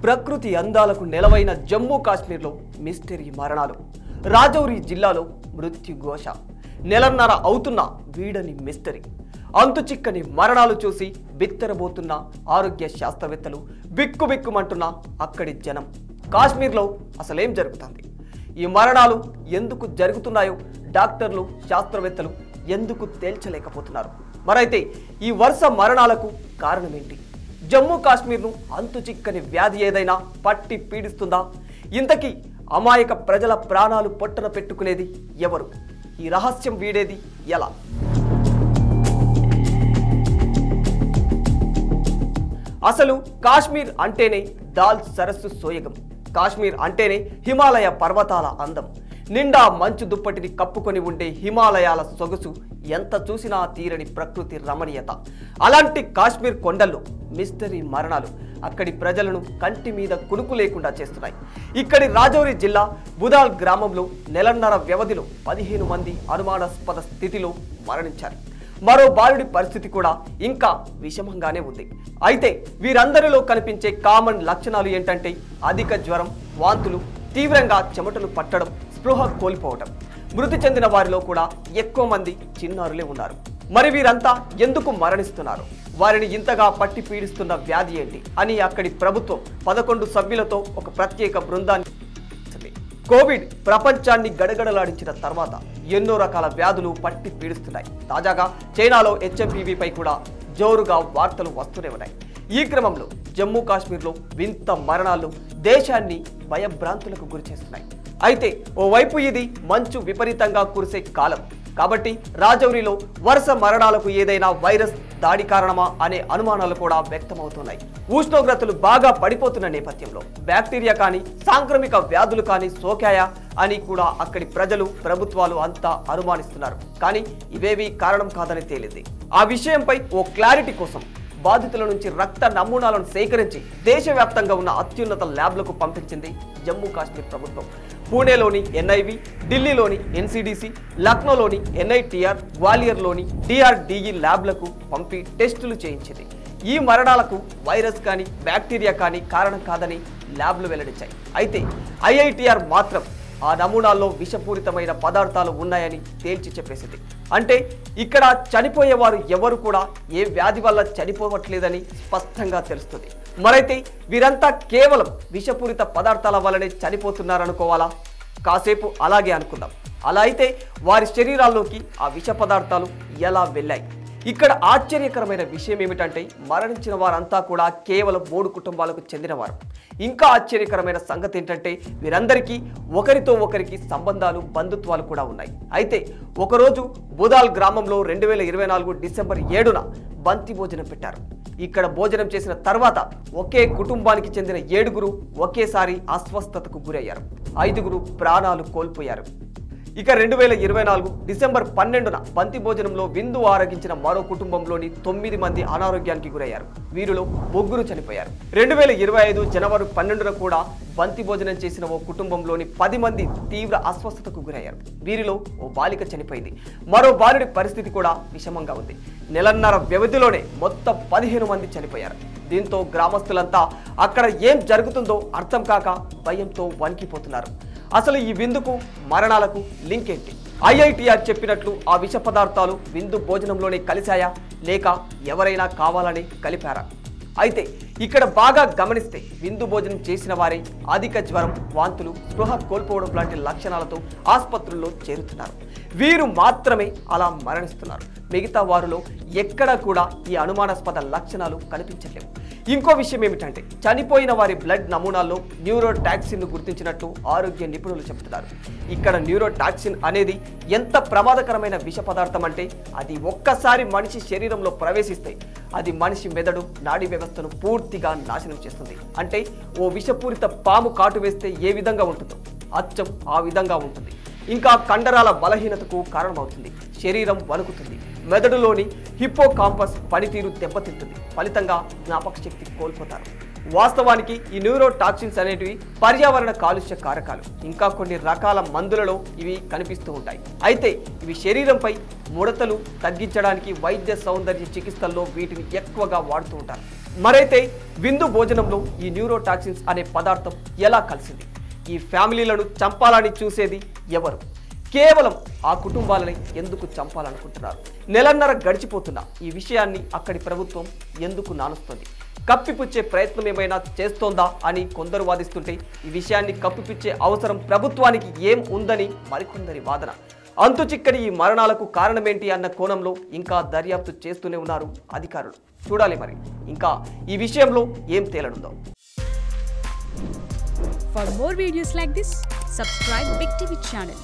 ప్రకృతి అందాలకు నెలవైన జమ్మూ కాశ్మీర్లో మిస్టరీ మరణాలు. రాజౌరి జిల్లాలో మృత్యుఘోష. నెలన్నర అవుతున్న వీడని మిస్టరీ. అంతుచిక్కని మరణాలు చూసి బిత్తరబోతున్న ఆరోగ్య శాస్త్రవేత్తలు, బిక్కుబిక్కుమంటున్న అక్కడి జనం. కాశ్మీర్లో అసలేం జరుగుతుంది? ఈ మరణాలు ఎందుకు జరుగుతున్నాయో డాక్టర్లు, శాస్త్రవేత్తలు ఎందుకు తేల్చలేకపోతున్నారు? మరైతే ఈ వరుస మరణాలకు కారణమేంటి? జమ్మూ కాశ్మీర్ను అంతుచిక్కని వ్యాధి ఏదైనా పట్టి పీడిస్తుందా? ఇంతకీ అమాయక ప్రజల ప్రాణాలు పొట్టన పెట్టుకునేది ఎవరు? ఈ రహస్యం వీడేది ఎలా? అసలు కాశ్మీర్ అంటేనే దాల్ సరస్సు సోయగం. కాశ్మీర్ అంటేనే హిమాలయ పర్వతాల అందం. నిండా మంచు దుప్పటిని కప్పుకొని ఉండే హిమాలయాల సొగసు, ఎంత చూసినా తీరని ప్రకృతి రమణీయత. అలాంటి కాశ్మీర్ కొండల్లో మిస్టరీ మరణాలు అక్కడి ప్రజలను కంటి మీద కునుకు లేకుండా చేస్తున్నాయి. ఇక్కడి రాజౌరి జిల్లా బుదాల్ గ్రామంలో నెలన్నర వ్యవధిలో 15 మంది అనుమానాస్పద స్థితిలో మరణించారు. మరో బాలుడి పరిస్థితి కూడా ఇంకా విషమంగానే ఉంది. అయితే వీరందరిలో కనిపించే కామన్ లక్షణాలు ఏంటంటే అధిక జ్వరం, వాంతులు, తీవ్రంగా చెమటలు పట్టడం, స్పృహ కోల్పోవడం. మృతి చెందిన వారిలో కూడా ఎక్కువ మంది చిన్నారులే ఉన్నారు. మరి వీరంతా ఎందుకు మరణిస్తున్నారు? వారిని ఇంతగా పట్టి పీడిస్తున్న వ్యాధి ఏంటి అని అక్కడి ప్రభుత్వం 11 సభ్యులతో ఒక ప్రత్యేక బృందాన్ని. కోవిడ్ ప్రపంచాన్ని గడగడలాడించిన తర్వాత ఎన్నో రకాల వ్యాధులు పట్టి పీడిస్తున్నాయి. తాజాగా చైనాలో HMPVపై కూడా జోరుగా వార్తలు వస్తూనే ఉన్నాయి. ఈ క్రమంలో జమ్మూ కాశ్మీర్లో వింత మరణాలు దేశాన్ని భయభ్రాంతులకు గురిచేస్తున్నాయి. అయితే ఓవైపు ఇది మంచు విపరీతంగా కురిసే కాలం కాబట్టి రాజౌరిలో వరుస మరణాలకు ఏదైనా వైరస్ దాడి కారణమా అనే అనుమానాలు కూడా వ్యక్తమవుతున్నాయి. ఉష్ణోగ్రతలు బాగా పడిపోతున్న నేపథ్యంలో బ్యాక్టీరియా కానీ, సాంక్రమిక వ్యాధులు కానీ సోకాయా అని కూడా అక్కడి ప్రజలు, ప్రభుత్వాలు అంతా అనుమానిస్తున్నారు. కానీ ఇవేవీ కారణం కాదని తేలింది. ఆ విషయంపై ఓ క్లారిటీ కోసం బాధితుల నుంచి రక్త నమూనాలను సేకరించి దేశవ్యాప్తంగా ఉన్న అత్యున్నత ల్యాబ్లకు పంపించింది జమ్మూ కాశ్మీర్ ప్రభుత్వం. పూణేలోని NIV, ఢిల్లీలోని NCDC, లక్నోలోని NITR, గ్వాలియర్లోని DRDE ల్యాబ్లకు పంపి టెస్టులు చేయించింది. ఈ మరణాలకు వైరస్ కానీ, బ్యాక్టీరియా కానీ కారణం కాదని ల్యాబ్లు వెల్లడించాయి. అయితే IITR మాత్రం ఆ నమూనాల్లో విషపూరితమైన పదార్థాలు ఉన్నాయని తేల్చి చెప్పేసింది. అంటే ఇక్కడ చనిపోయేవారు ఎవరు కూడా ఏ వ్యాధి వల్ల చనిపోవట్లేదని స్పష్టంగా తెలుస్తుంది. మరైతే వీరంతా కేవలం విషపూరిత పదార్థాల వల్లనే చనిపోతున్నారనుకోవాలా? కాసేపు అలాగే అనుకుందాం. అలా అయితే వారి శరీరాల్లోకి ఆ విష పదార్థాలు ఎలా వెళ్ళాయి? ఇక్కడ ఆశ్చర్యకరమైన విషయం ఏమిటంటే మరణించిన వారంతా కూడా కేవలం 3 కుటుంబాలకు చెందినవారు. ఇంకా ఆశ్చర్యకరమైన సంగతి ఏంటంటే వీరందరికీ ఒకరితో ఒకరికి సంబంధాలు, బంధుత్వాలు కూడా ఉన్నాయి. అయితే ఒకరోజు బుదాల్ గ్రామంలో 2024 డిసెంబర్ 7న బంతి భోజనం పెట్టారు. ఇక్కడ భోజనం చేసిన తర్వాత ఒకే కుటుంబానికి చెందిన 7గురు ఒకేసారి అస్వస్థతకు గురయ్యారు. 5గురు ప్రాణాలు కోల్పోయారు. ఇక 2024 డిసెంబర్ 12న బంతి భోజనంలో విందు ఆరగించిన మరో కుటుంబంలోని 9 మంది అనారోగ్యానికి గురయ్యారు. వీరిలో 3 చనిపోయారు. 2025 జనవరి 12న కూడా బంతి భోజనం చేసిన ఓ కుటుంబంలోని 10 మంది తీవ్ర అస్వస్థతకు గురయ్యారు. వీరిలో ఓ బాలిక చనిపోయింది. మరో బాలుడి పరిస్థితి కూడా విషమంగా ఉంది. నెలన్నర వ్యవధిలోనే మొత్తం 15 మంది చనిపోయారు. దీంతో గ్రామస్తులంతా అక్కడ ఏం జరుగుతుందో అర్థం కాక భయంతో వణికిపోతున్నారు. అసలు ఈ విందుకు, మరణాలకు లింక్ ఏంటి? IITR చెప్పినట్లు ఆ విష పదార్థాలు విందు భోజనంలోనే కలిశాయా, లేక ఎవరైనా కావాలని కలిపారా? అయితే ఇక్కడ బాగా గమనిస్తే విందు భోజనం చేసిన వారే అధిక జ్వరం, వాంతులు, స్పృహ కోల్పోవడం లాంటి లక్షణాలతో ఆసుపత్రుల్లో చేరుతున్నారు. వీరు మాత్రమే అలా మరణిస్తున్నారు. మిగతా వారిలో ఎక్కడా కూడా ఈ అనుమానాస్పద లక్షణాలు కనిపించలేవు. ఇంకో విషయం ఏమిటంటే చనిపోయిన వారి బ్లడ్ నమూనాల్లో న్యూరోటాక్సిన్ను గుర్తించినట్టు ఆరోగ్య నిపుణులు చెబుతున్నారు. ఇక్కడ న్యూరోటాక్సిన్ అనేది ఎంత ప్రమాదకరమైన విష పదార్థం అంటే అది ఒక్కసారి మనిషి శరీరంలో ప్రవేశిస్తే అది మనిషి మెదడు, నాడీ వ్యవస్థను పూర్తిగా నాశనం చేస్తుంది. అంటే ఓ విషపూరిత పాము కాటు వేస్తే ఏ విధంగా ఉంటుందో అచ్చం ఆ విధంగా ఉంటుంది. ఇంకా కండరాల బలహీనతకు కారణమవుతుంది. శరీరం వణుకుతుంది. మెదడులోని హిప్పోకాంపస్ పనితీరు దెబ్బతింటుంది. ఫలితంగా జ్ఞాపక శక్తి కోల్పోతారు. వాస్తవానికి ఈ న్యూరోటాక్సిన్స్ అనేటివి పర్యావరణ కాలుష్య కారకాలు. ఇంకా కొన్ని రకాల మందులలో ఇవి కనిపిస్తూ ఉంటాయి. అయితే ఇవి శరీరంపై ముడతలు తగ్గించడానికి వైద్య సౌందర్య చికిత్సల్లో వీటిని ఎక్కువగా వాడుతూ ఉంటారు. మరైతే విందు భోజనంలో ఈ న్యూరోటాక్సిన్స్ అనే పదార్థం ఎలా కలిసింది? ఈ ఫ్యామిలీలను చంపాలని చూసేది ఎవరు? కేవలం ఆ కుటుంబాలని ఎందుకు చంపాలనుకుంటున్నారు? నెలన్నర గడిచిపోతున్నా ఈ విషయాన్ని అక్కడి ప్రభుత్వం ఎందుకు నానుస్తుంది? కప్పిపుచ్చే ప్రయత్నం ఏమైనా చేస్తోందా అని కొందరు వాదిస్తుంటే, ఈ విషయాన్ని కప్పిపుచ్చే అవసరం ప్రభుత్వానికి ఏం ఉందని మరికొందరి వాదన. అంతుచిక్కడి ఈ మరణాలకు కారణమేంటి అన్న కోణంలో ఇంకా దర్యాప్తు చేస్తూనే ఉన్నారు అధికారులు. చూడాలి మరి ఇంకా ఈ విషయంలో ఏం తేలనుందో. For more videos like this, subscribe Big TV channel.